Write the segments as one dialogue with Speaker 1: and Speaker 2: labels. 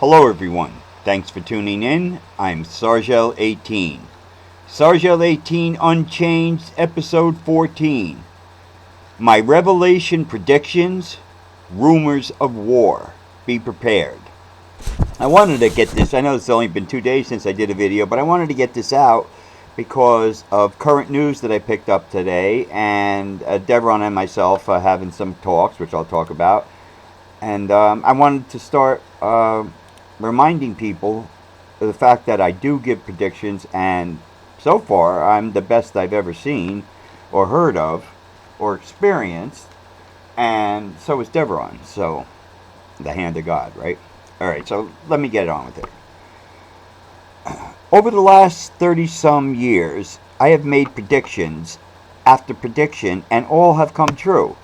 Speaker 1: Hello everyone, thanks for tuning in. I'm Sargel18. Sargel18 Unchained, episode 14. My revelation predictions, rumors of war. Be prepared. I wanted to get this, I know it's only been 2 days since I did a video, but I wanted to get this out because of current news that I picked up today, and Devron and myself are having some talks, which I'll talk about. And I wanted to start reminding people of the fact that I do give predictions, and so far I'm the best I've ever seen or heard of or experienced, and so is Devron. So the hand of God, right? Alright, so let me get on with it. Over the last 30 some years, I have made predictions after prediction, and all have come true.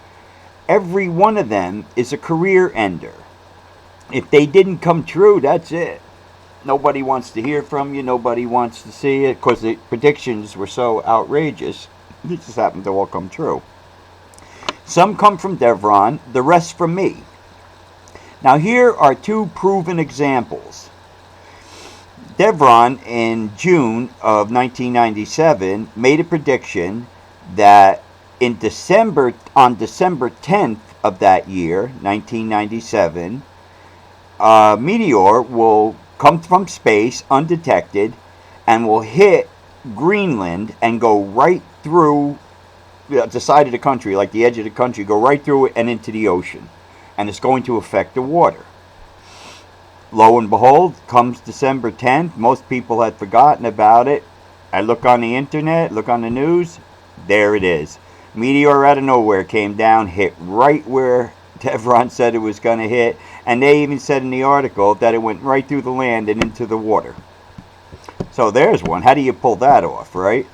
Speaker 1: Every one of them is a career ender. If they didn't come true, that's it. Nobody wants to hear from you. Nobody wants to see it because the predictions were so outrageous. They just happened to all come true. Some come from Devron, the rest from me. Now here are two proven examples. Devron in June of 1997 made a prediction that on December 10th of that year, 1997, a meteor will come from space undetected and will hit Greenland and go right through the side of the country, like the edge of the country, go right through it and into the ocean. And it's going to affect the water. Lo and behold, comes December 10th. Most people had forgotten about it. I look on the internet, look on the news. There it is. Meteor out of nowhere came down, hit right where Devron said it was going to hit, and they even said in the article that it went right through the land and into the water. So there's one. How do you pull that off, right?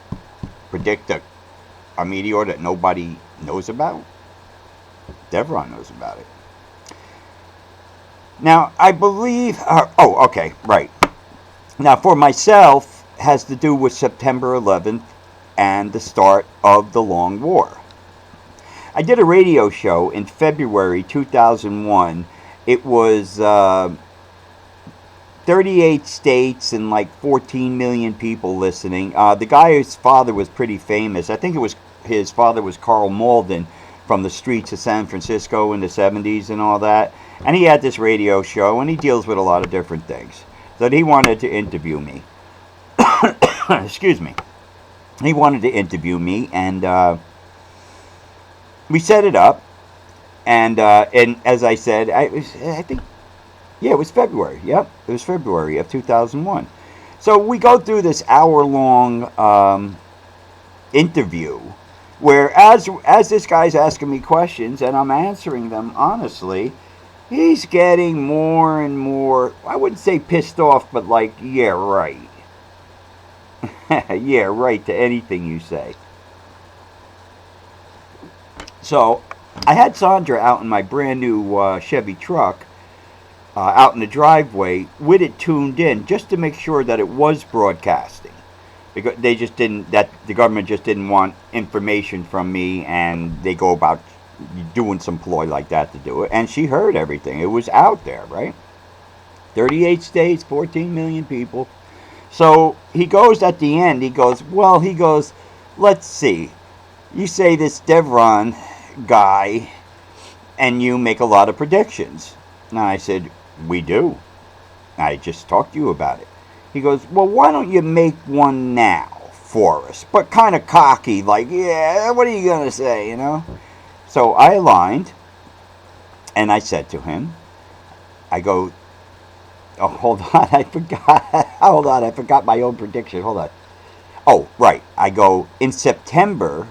Speaker 1: Predict a meteor that nobody knows about? Devron knows about it. Now, I believe... okay, right. Now, for myself, has to do with September 11th and the start of the Long War. I did a radio show in February 2001. It was 38 states and like 14 million people listening. The guy's father was pretty famous. I think his father was Carl Malden from the streets of San Francisco in the 70s and all that. And he had this radio show, and he deals with a lot of different things. So he wanted to interview me. Excuse me. He wanted to interview me, and we set it up. And as I said, it was February. Yep, it was February of 2001. So we go through this hour-long interview, where as this guy's asking me questions, and I'm answering them honestly, he's getting more and more, I wouldn't say pissed off, but like, yeah, right. Yeah, right to anything you say. So, I had Sandra out in my brand new Chevy truck, out in the driveway, with it tuned in, just to make sure that it was broadcasting. Because the government just didn't want information from me, and they go about doing some ploy like that to do it. And she heard everything. It was out there, right? 38 states, 14 million people. So he goes at the end, he goes, let's see. You say this Devron guy, and you make a lot of predictions. And I said, we do. I just talked to you about it. He goes, well, why don't you make one now for us? But kind of cocky, like, yeah, what are you going to say, you know? So I aligned, and I said to him, I go, oh, hold on, I forgot my own prediction, hold on. Oh, right, I go, in September,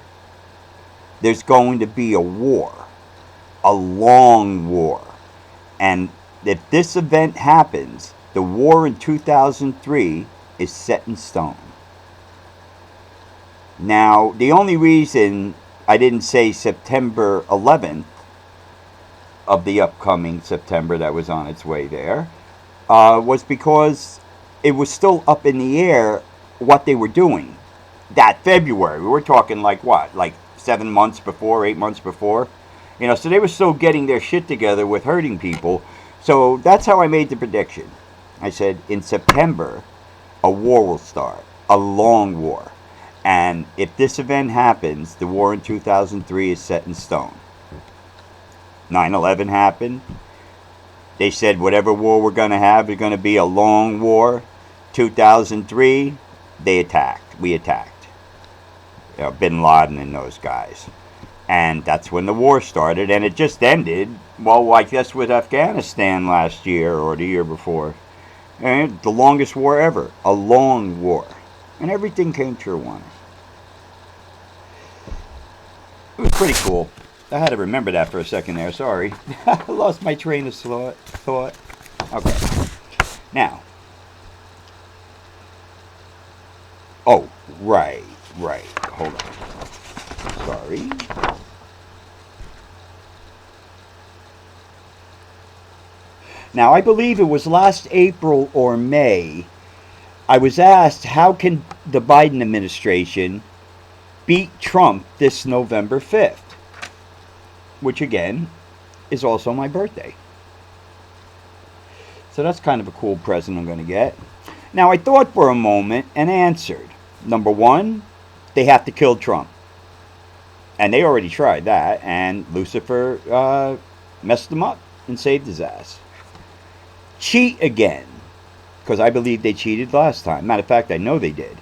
Speaker 1: there's going to be a war, a long war. And if this event happens, the war in 2003 is set in stone. Now, the only reason I didn't say September 11th of the upcoming September that was on its way there was because it was still up in the air what they were doing that February. We were talking like what? Like 7 months before, 8 months before? You know, so they were still getting their shit together with hurting people. So that's how I made the prediction. I said in September, a war will start, a long war. And if this event happens, the war in 2003 is set in stone. 9/11 happened. They said whatever war we're going to have is going to be a long war. 2003, they attacked. We attacked. Bin Laden and those guys. And that's when the war started. And it just ended, well, I guess with Afghanistan last year or the year before. And the longest war ever. A long war. And everything came true on it. It was pretty cool. I had to remember that for a second there. Sorry. I lost my train of thought. Okay. Now. Oh, right. Hold on. Sorry. Now, I believe it was last April or May, I was asked how can the Biden administration beat Trump this November 5th? Which again is also my birthday. So that's kind of a cool present I'm going to get. Now I thought for a moment and answered. Number one, they have to kill Trump. And they already tried that, and Lucifer messed them up and saved his ass. Cheat again, because I believe they cheated last time. Matter of fact, I know they did.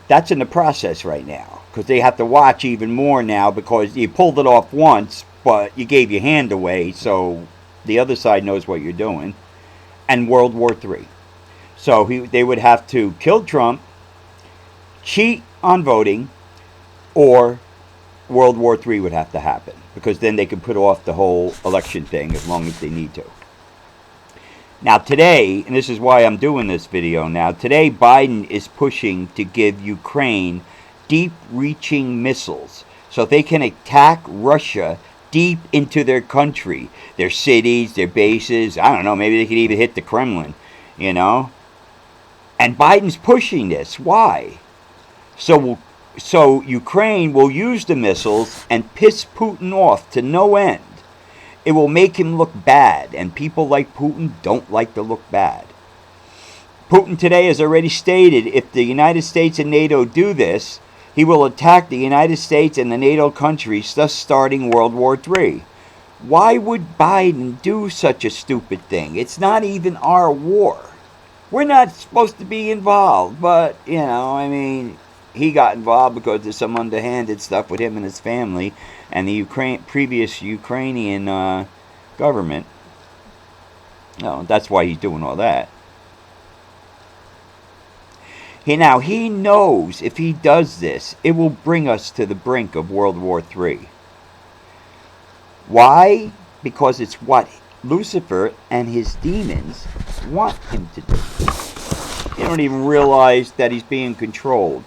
Speaker 1: That's in the process right now, because they have to watch even more now, because you pulled it off once, but you gave your hand away, so the other side knows what you're doing. And World War III. So they would have to kill Trump, cheat on voting, or World War III would have to happen. Because then they could put off the whole election thing as long as they need to. Now today, and this is why I'm doing this video now, today Biden is pushing to give Ukraine deep-reaching missiles so they can attack Russia deep into their country, their cities, their bases. I don't know, maybe they could even hit the Kremlin, you know. And Biden's pushing this. Why? So Ukraine will use the missiles and piss Putin off to no end. It will make him look bad, and people like Putin don't like to look bad. Putin today has already stated if the United States and NATO do this, he will attack the United States and the NATO countries, thus starting World War III. Why would Biden do such a stupid thing? It's not even our war. We're not supposed to be involved, but, you know, I mean, he got involved because there's some underhanded stuff with him and his family and the previous Ukrainian government. No, that's why he's doing all that. Now, he knows if he does this, it will bring us to the brink of World War III. Why? Because it's what Lucifer and his demons want him to do. They don't even realize that he's being controlled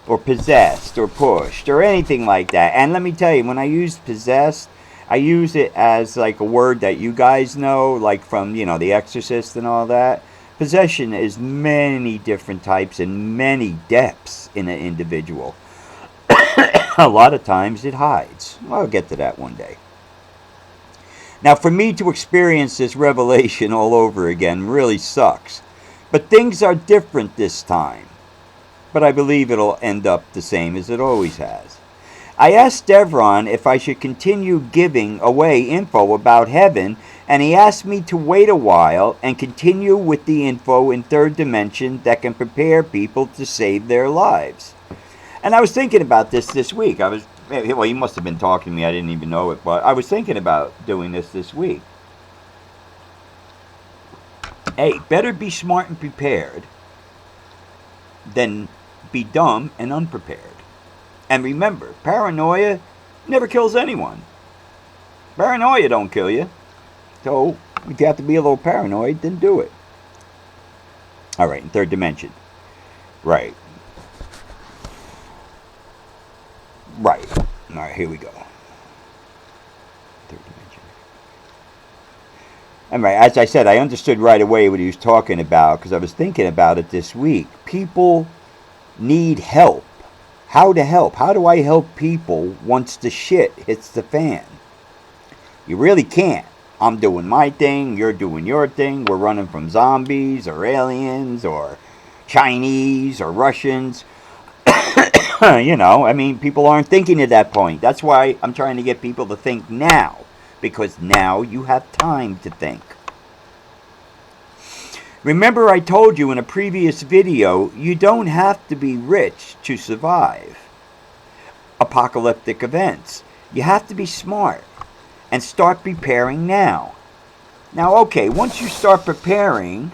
Speaker 1: or possessed or pushed or anything like that. And let me tell you, when I use possessed, I use it as like a word that you guys know, like from, you know, The Exorcist and all that. Possession is many different types and many depths in an individual. A lot of times it hides. I'll get to that one day. Now, for me to experience this revelation all over again really sucks. But things are different this time. But I believe it'll end up the same as it always has. I asked Devron if I should continue giving away info about heaven, and he asked me to wait a while and continue with the info in third dimension that can prepare people to save their lives. And I was thinking about this week. Well, he must have been talking to me. I didn't even know it, but I was thinking about doing this week. Hey, better be smart and prepared than be dumb and unprepared. And remember, paranoia never kills anyone. Paranoia don't kill you. So, if you have to be a little paranoid, then do it. Alright, in third dimension. Right. Alright, here we go. Third dimension. Alright, as I said, I understood right away what he was talking about, because I was thinking about it this week. People need help. How to help? How do I help people once the shit hits the fan? You really can't. I'm doing my thing, you're doing your thing, we're running from zombies or aliens or Chinese or Russians. I mean, people aren't thinking at that point. That's why I'm trying to get people to think now, because now you have time to think. Remember, I told you in a previous video, you don't have to be rich to survive apocalyptic events. You have to be smart and start preparing now. Now, okay, once you start preparing,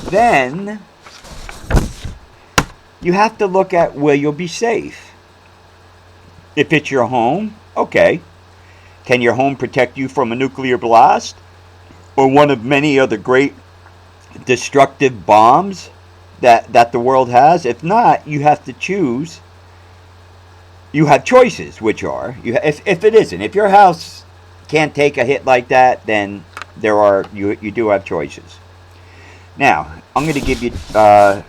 Speaker 1: then you have to look at where you'll be safe. If it's your home, okay. Can your home protect you from a nuclear blast or one of many other great destructive bombs that the world has? If not, you have to choose. You have choices, which are, if it isn't, if your house can't take a hit like that, then you do have choices. Now, I'm going to give you 3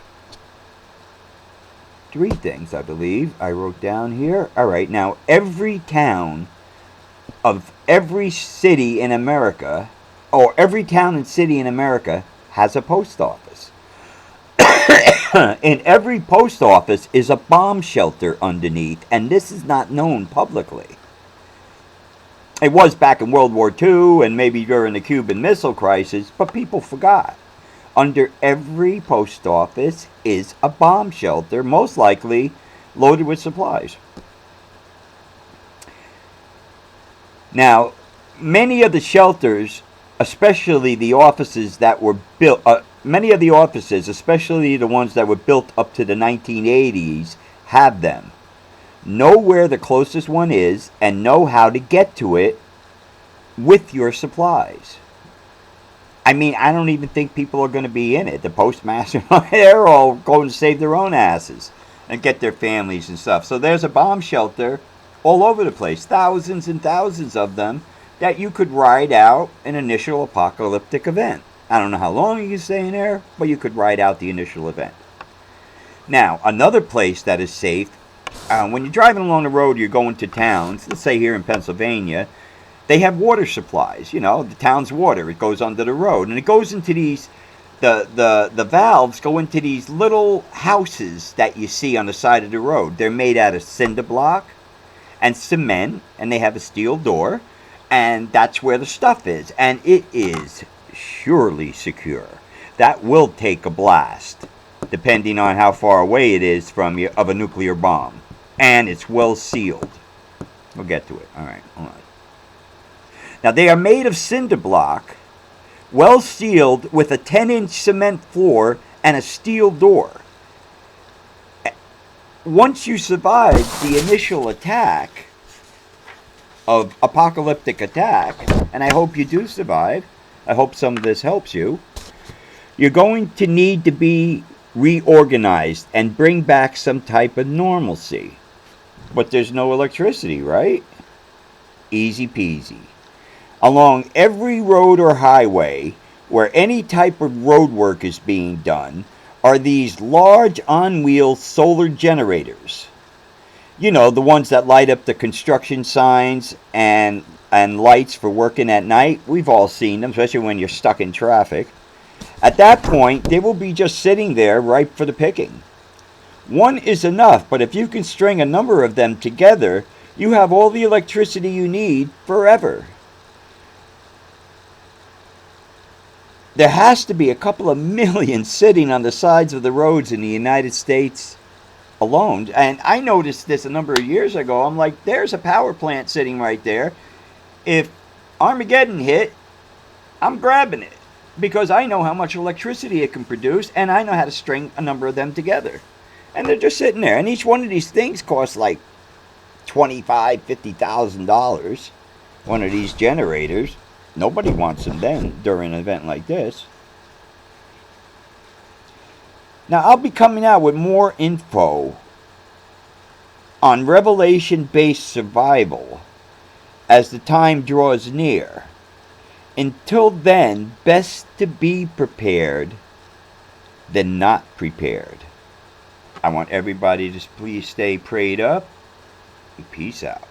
Speaker 1: things, I believe, I wrote down here. All right, now, every town of every city in America, or every town and city in America, has a post office. In every post office is a bomb shelter underneath, and this is not known publicly. It was back in World War II and maybe during the Cuban Missile Crisis, but people forgot. Under every post office is a bomb shelter, most likely loaded with supplies. Now, many of the shelters, especially the offices that were built, many of the offices, especially the ones that were built up to the 1980s, have them. Know where the closest one is and know how to get to it with your supplies. I mean, I don't even think people are going to be in it. The postmaster, they're all going to save their own asses and get their families and stuff. So there's a bomb shelter all over the place, thousands and thousands of them, that you could ride out an initial apocalyptic event. I don't know how long you can stay in there, but you could ride out the initial event. Now, another place that is safe, when you're driving along the road, you're going to towns, let's say here in Pennsylvania, they have water supplies, the town's water. It goes under the road, and it goes into these, the valves go into these little houses that you see on the side of the road. They're made out of cinder block and cement, and they have a steel door, and that's where the stuff is, and it is surely secure. That will take a blast, depending on how far away it is from you, of a nuclear bomb, and it's well sealed. We'll get to it. All right, hold on. Now, they are made of cinder block, well sealed, with a 10-inch cement floor and a steel door. Once you survive the initial attack, of apocalyptic attack, and I hope you do survive, I hope some of this helps you, you're going to need to be reorganized and bring back some type of normalcy. But there's no electricity, right? Easy peasy. Along every road or highway where any type of road work is being done are these large on-wheel solar generators. The ones that light up the construction signs and lights for working at night. We've all seen them, especially when you're stuck in traffic. At that point, they will be just sitting there ripe for the picking. One is enough, but if you can string a number of them together, you have all the electricity you need forever. There has to be a couple of million sitting on the sides of the roads in the United States alone. And I noticed this a number of years ago. I'm like, there's a power plant sitting right there. If Armageddon hit, I'm grabbing it, because I know how much electricity it can produce, and I know how to string a number of them together. And they're just sitting there. And each one of these things costs like $25,000, $50,000. One of these generators. Nobody wants them then during an event like this. Now, I'll be coming out with more info on revelation-based survival as the time draws near. Until then, best to be prepared than not prepared. I want everybody to please stay prayed up. Peace out.